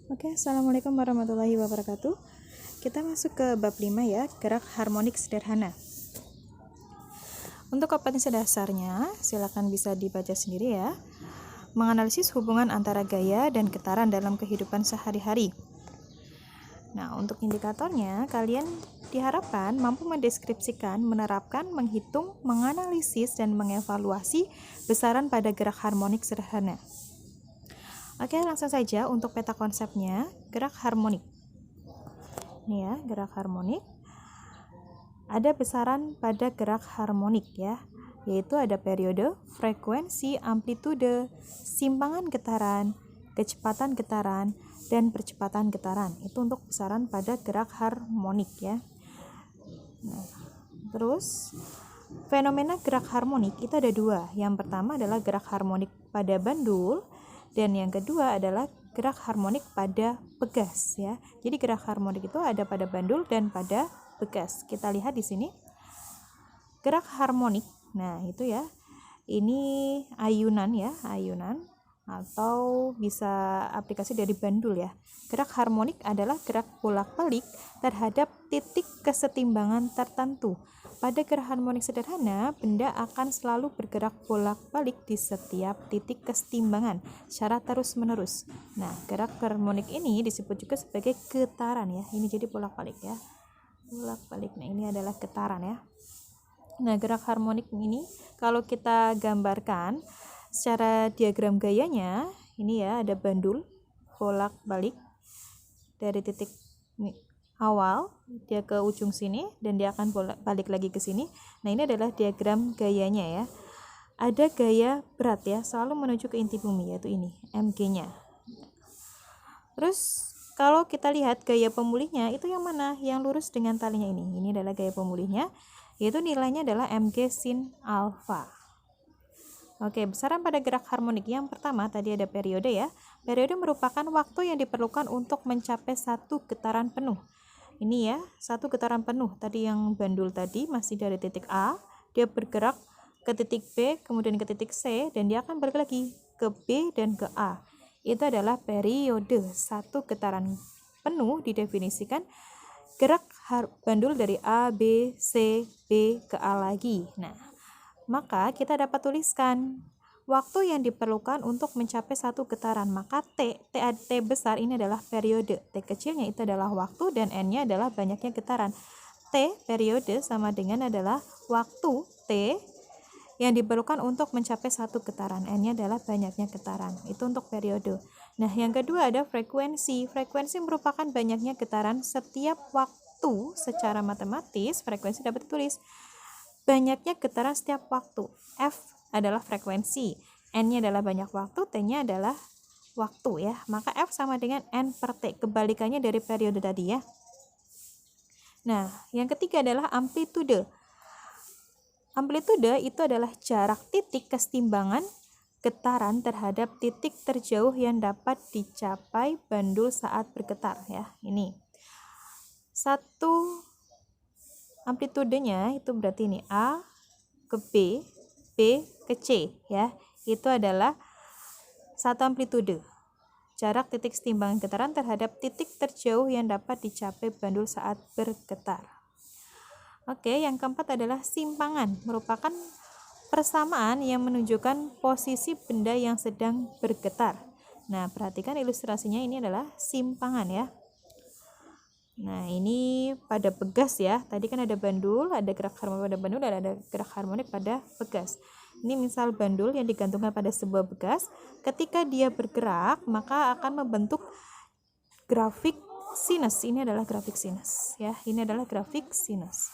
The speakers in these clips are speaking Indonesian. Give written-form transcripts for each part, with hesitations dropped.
Oke, Assalamualaikum warahmatullahi wabarakatuh. Kita masuk ke bab 5 ya, gerak harmonik sederhana. Untuk kompetensi dasarnya, silakan bisa dibaca sendiri ya. Menganalisis hubungan antara gaya dan getaran dalam kehidupan sehari-hari. Nah, untuk indikatornya, kalian diharapkan mampu mendeskripsikan, menerapkan, menghitung, menganalisis, dan mengevaluasi besaran pada gerak harmonik sederhana. Oke, langsung saja untuk peta konsepnya, gerak harmonik. Ini ya, gerak harmonik. Ada besaran pada gerak harmonik ya, yaitu ada periode, frekuensi, amplitude, simpangan getaran, kecepatan getaran, dan percepatan getaran. Itu untuk besaran pada gerak harmonik ya. Nah, terus fenomena gerak harmonik itu ada dua. Yang pertama adalah gerak harmonik pada bandul, dan yang kedua adalah gerak harmonik pada pegas ya. Jadi gerak harmonik itu ada pada bandul dan pada pegas. Kita lihat di sini. Gerak harmonik. Nah, itu ya. Ini ayunan ya, ayunan atau bisa aplikasi dari bandul ya. Gerak harmonik adalah gerak bolak-balik terhadap titik kesetimbangan tertentu. Pada gerak harmonik sederhana, benda akan selalu bergerak bolak-balik di setiap titik kesetimbangan secara terus-menerus. Nah, gerak harmonik ini disebut juga sebagai getaran ya. Ini jadi bolak-balik ya. Bolak-balik. Nah, ini adalah getaran ya. Nah, gerak harmonik ini kalau kita gambarkan secara diagram gayanya, ini ya ada bandul bolak-balik dari titik awal dia ke ujung sini dan dia akan balik lagi ke sini. Nah, ini adalah diagram gayanya ya. Ada gaya berat ya, selalu menuju ke inti bumi, yaitu ini mg-nya. Terus kalau kita lihat gaya pemulihnya itu yang mana? Yang lurus dengan talinya ini. Ini adalah gaya pemulihnya, yaitu nilainya adalah mg sin alfa. Oke, besaran pada gerak harmonik yang pertama tadi ada periode ya. Periode merupakan waktu yang diperlukan untuk mencapai satu getaran penuh. Ini ya, satu getaran penuh. Tadi yang bandul tadi masih dari titik A, dia bergerak ke titik B, kemudian ke titik C, dan dia akan balik lagi ke B dan ke A. Itu adalah periode. Satu getaran penuh didefinisikan gerak bandul dari A, B, C, B ke A lagi. Nah, maka kita dapat tuliskan waktu yang diperlukan untuk mencapai satu getaran. Maka T besar ini adalah periode. T kecilnya itu adalah waktu dan N-nya adalah banyaknya getaran. T periode sama dengan adalah waktu T yang diperlukan untuk mencapai satu getaran. N-nya adalah banyaknya getaran. Itu untuk periode. Nah, yang kedua ada frekuensi. Frekuensi merupakan banyaknya getaran setiap waktu. Secara matematis, frekuensi dapat ditulis banyaknya getaran setiap waktu. F adalah frekuensi, N-nya adalah banyak waktu, T-nya adalah waktu ya. Maka F sama dengan N per T, kebalikannya dari periode tadi ya. Nah, yang ketiga adalah amplitude. Amplitude itu adalah jarak titik kesetimbangan getaran terhadap titik terjauh yang dapat dicapai bandul saat bergetar ya. Ini satu amplitudenya itu berarti ini A ke B, B ke C ya. Itu adalah satu amplitude. Jarak titik kesetimbangan getaran terhadap titik terjauh yang dapat dicapai bandul saat bergetar. Oke, yang keempat adalah simpangan, merupakan persamaan yang menunjukkan posisi benda yang sedang bergetar. Nah, perhatikan ilustrasinya, ini adalah simpangan ya. Nah, ini pada pegas ya. Tadi kan ada bandul, ada gerak harmonik pada bandul, dan ada gerak harmonik pada pegas. Ini misal bandul yang digantungkan pada sebuah pegas. Ketika dia bergerak, maka akan membentuk grafik sinus. Ini adalah grafik sinus ya. Ini adalah grafik sinus.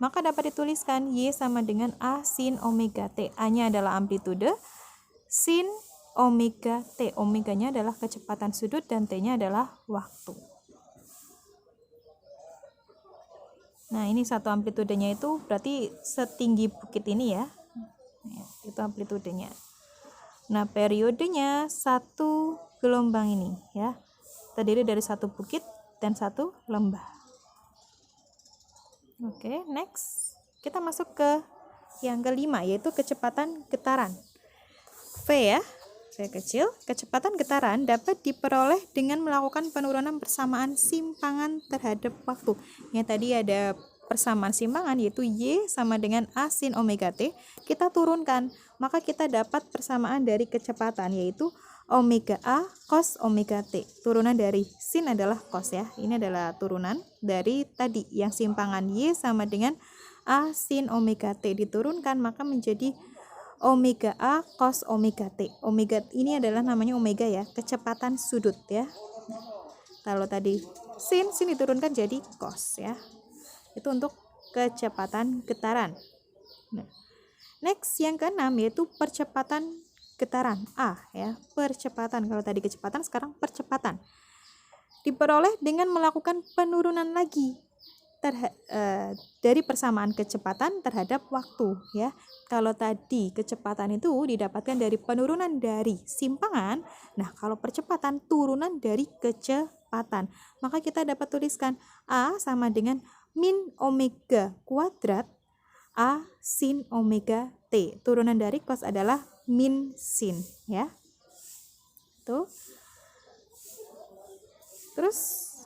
Maka dapat dituliskan Y sama dengan A sin omega T. A-nya adalah amplitude, sin omega T. Omeganya adalah kecepatan sudut dan T-nya adalah waktu. Nah, ini satu amplitudenya itu berarti setinggi bukit ini ya. Itu amplitudenya. Nah, periodenya satu gelombang ini ya. Terdiri dari satu bukit dan satu lembah. Oke, next. Kita masuk ke yang kelima, yaitu kecepatan getaran. V ya. V kecil, kecepatan getaran dapat diperoleh dengan melakukan penurunan persamaan simpangan terhadap waktu. Yang tadi ada persamaan simpangan yaitu Y sama dengan A sin omega T, kita turunkan, maka kita dapat persamaan dari kecepatan yaitu omega A cos omega T. Turunan dari sin adalah cos ya. Ini adalah turunan dari tadi yang simpangan Y sama dengan A sin omega T diturunkan, maka menjadi omega A cos omega T. Omega ini adalah namanya omega ya, kecepatan sudut ya. Kalau tadi sin diturunkan jadi cos ya. Itu untuk kecepatan getaran. Nah, next yang keenam yaitu percepatan getaran A ya. Percepatan, kalau tadi kecepatan sekarang percepatan. Diperoleh dengan melakukan penurunan lagi dari persamaan kecepatan terhadap waktu ya. Kalau tadi kecepatan itu didapatkan dari penurunan dari simpangan, nah kalau percepatan turunan dari kecepatan, maka kita dapat tuliskan A sama dengan min omega kuadrat A sin omega T. Turunan dari cos adalah min sin ya. Tuh. Terus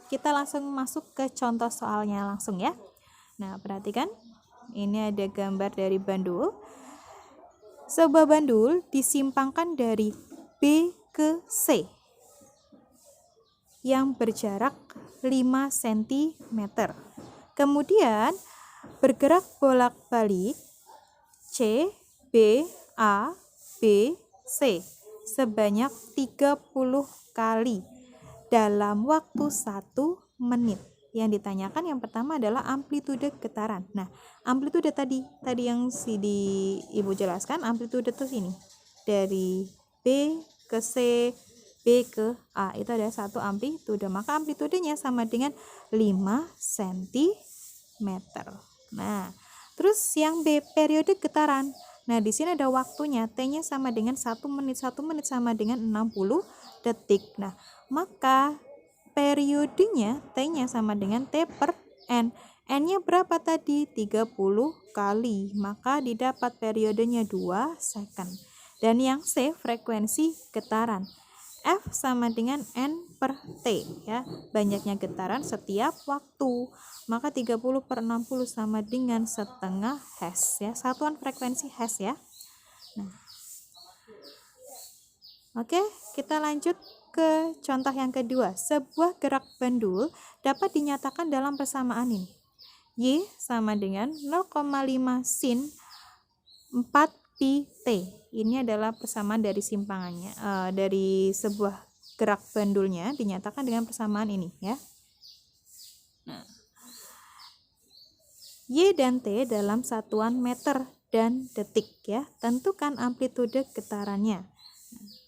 kita langsung masuk ke contoh soalnya langsung ya. Nah, perhatikan. Ini ada gambar dari bandul. Sebuah bandul disimpangkan dari B ke C yang berjarak 5 cm. Kemudian bergerak bolak-balik C, B, A, B, C sebanyak 30 kali dalam waktu 1 menit. Yang ditanyakan yang pertama adalah amplitude getaran. Nah, amplitude tadi yang Ibu jelaskan, amplitude itu ini. Dari B ke C, B ke A, itu ada satu amplitude. Maka amplitudenya sama dengan 5 cm. Nah, terus yang B, periode getaran. Nah, di sini ada waktunya, T-nya sama dengan 1 menit. 1 menit sama dengan 60 detik. Nah, maka periodenya T-nya sama dengan T per N. N-nya berapa tadi? 30 kali. Maka didapat periodenya 2 second. Dan yang C, frekuensi getaran. F sama dengan N per T ya. Banyaknya getaran setiap waktu. Maka 30 per 60 sama dengan setengah Hertz ya. Satuan frekuensi Hertz ya. Nah. Oke, kita lanjut ke contoh yang kedua. Sebuah gerak bandul dapat dinyatakan dalam persamaan ini. Y sama dengan 0,5 sin 4 pi T. Ini adalah persamaan dari simpangannya, dari sebuah gerak bandulnya dinyatakan dengan persamaan ini ya. Nah, Y dan T dalam satuan meter dan detik ya. Tentukan amplitude getarannya.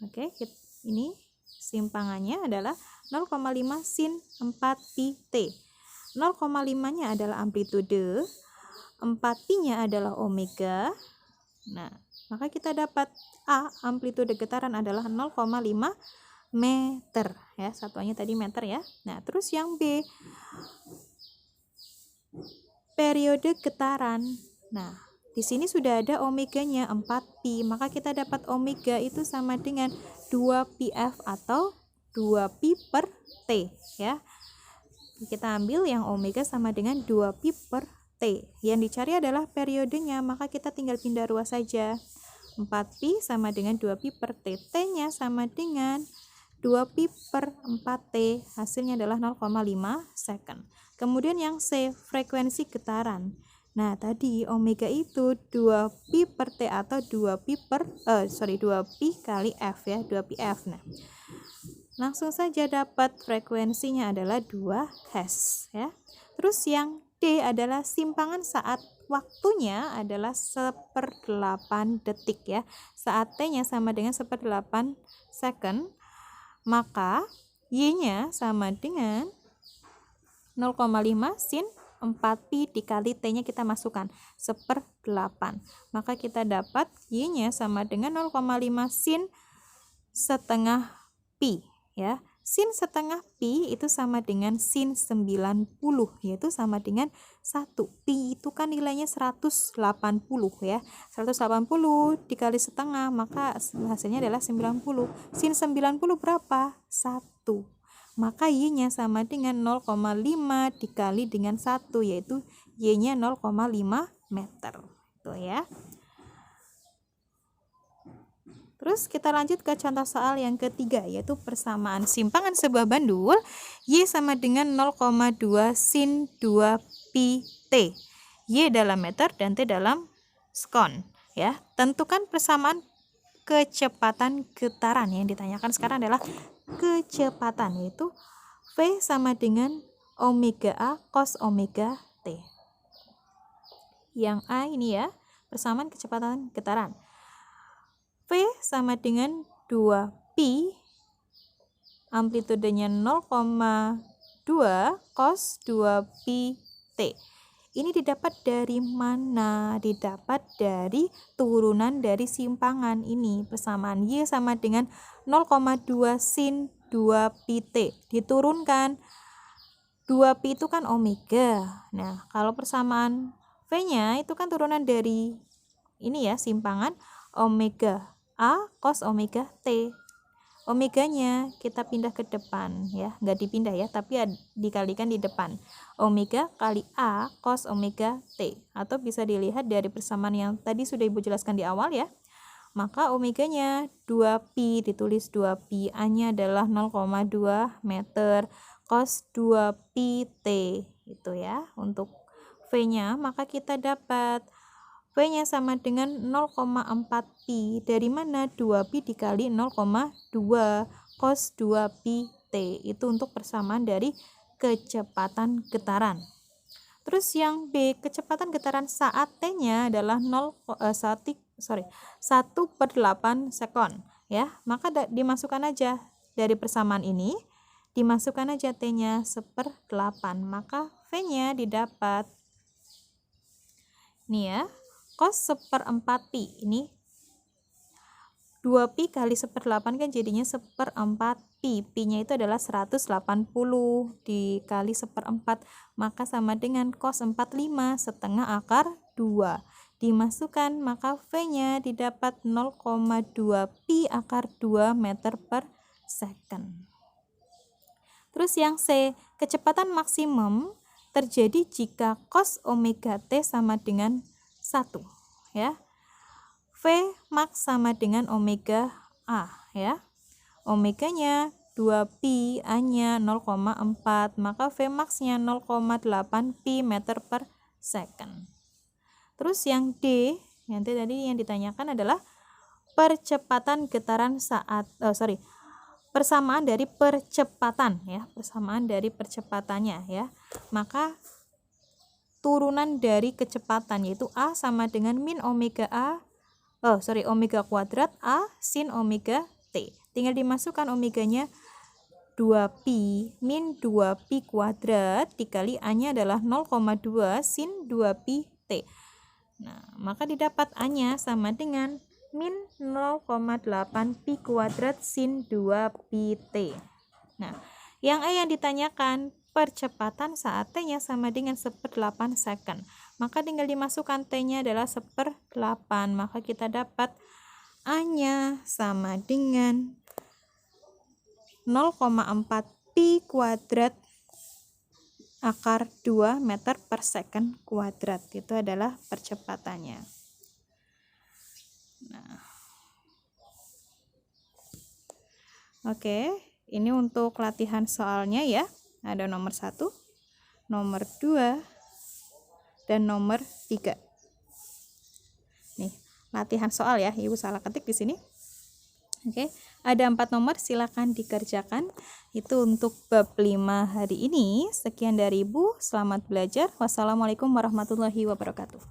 Oke, ini simpangannya adalah 0,5 sin 4 pi T. 0,5-nya adalah amplitude, 4pi-nya adalah omega. Nah, maka kita dapat A, amplitude getaran adalah 0,5 meter ya. Satuannya tadi meter ya. Nah, terus yang B, periode getaran. Nah, di sini sudah ada omeganya 4pi, maka kita dapat omega itu sama dengan 2πf atau 2pi per T ya. Kita ambil yang omega sama dengan 2pi per T. Yang dicari adalah periodenya, maka kita tinggal pindah ruas saja. 4pi sama dengan 2pi per T. T-nya sama dengan 2pi per 4T. Hasilnya adalah 0,5 second. Kemudian yang C, frekuensi getaran. Nah, tadi omega itu 2pi per T atau 2pi kali F ya, 2πf. Nah, langsung saja dapat frekuensinya adalah 2 Hz ya. Terus yang D adalah simpangan saat waktunya adalah 1/8 detik ya. Saat T-nya sama dengan 1/8 second, maka Y-nya sama dengan 0,5 sin 4pi dikali T-nya kita masukkan 1/8. Maka kita dapat Y-nya sama dengan 0,5 sin setengah pi ya. sin setengah pi itu sama dengan sin 90, yaitu sama dengan 1. Pi itu kan nilainya 180 ya. 180 dikali setengah, maka hasilnya adalah 90. Sin 90 berapa? 1. Maka y-nya sama dengan 0,5 dikali dengan 1, yaitu y-nya 0,5 meter. Itu ya. Terus kita lanjut ke contoh soal yang ketiga, yaitu persamaan simpangan sebuah bandul Y sama dengan 0,2 sin 2 pi T. Y dalam meter dan T dalam sekon. Ya, tentukan persamaan kecepatan getaran. Yang ditanyakan sekarang adalah kecepatan, yaitu V sama dengan omega A cos omega T. Yang A ini ya, persamaan kecepatan getaran. V sama dengan 2pi, amplitudenya 0,2 cos 2pi T. Ini didapat dari mana? Didapat dari turunan dari simpangan ini. Persamaan Y sama dengan 0,2 sin 2pi T. Diturunkan 2pi itu kan omega. Nah, kalau persamaan V-nya itu kan turunan dari ini ya, simpangan omega A cos omega T. Omeganya kita pindah ke depan ya, nggak dipindah ya, tapi dikalikan di depan. Omega kali A cos omega T, atau bisa dilihat dari persamaan yang tadi sudah Ibu jelaskan di awal ya. Maka omeganya 2pi, ditulis 2pi, A-nya adalah 0,2 meter cos 2pi T itu ya. Untuk V-nya maka kita dapat V-nya sama dengan 0,4 pi. Dari mana? 2pi dikali 0,2 cos 2pi T. Itu untuk persamaan dari kecepatan getaran. Terus yang B, kecepatan getaran saat T-nya adalah 1/8 sekon. Ya, maka dimasukkan aja dari persamaan ini, dimasukkan aja T-nya 1/8. Maka V-nya didapat nih ya, cos 1/4 pi. Ini 2pi kali 1/8 kan jadinya 1/4 pi. Pi-nya itu adalah 180 dikali 1/4, maka sama dengan cos 45 setengah akar 2. Dimasukkan, maka V-nya didapat 0,2 pi akar 2 meter per second. Terus yang C, kecepatan maksimum terjadi jika cos omega T sama dengan 1 ya. V max sama dengan omega A ya. Omeganya 2pi, A-nya 0,4, maka V max-nya 0,8 pi meter per second. Terus yang D, yang tadi yang ditanyakan adalah percepatan getaran saat persamaan dari percepatan ya, persamaan dari percepatannya ya. Maka turunan dari kecepatan yaitu A sama dengan min omega omega kuadrat A sin omega T. Tinggal dimasukkan omeganya 2pi min 2pi kuadrat dikali A-nya adalah 0,2 sin 2pi T. Nah, maka didapat A-nya sama dengan min 0,8 pi kuadrat sin 2pi T. Nah, yang E yang ditanyakan percepatan saat T-nya sama dengan 1/8 second. Maka tinggal dimasukkan T-nya adalah 1/8. Maka kita dapat A-nya sama dengan 0,4 pi kuadrat akar 2 meter per second kuadrat. Itu adalah percepatannya. Nah, oke, ini untuk latihan soalnya ya. Ada nomor 1, nomor 2, dan nomor 3. Nih, latihan soal ya. Ibu salah ketik di sini. Oke, ada 4 nomor, silakan dikerjakan. Itu untuk bab 5 hari ini. Sekian dari Ibu, selamat belajar. Wassalamualaikum warahmatullahi wabarakatuh.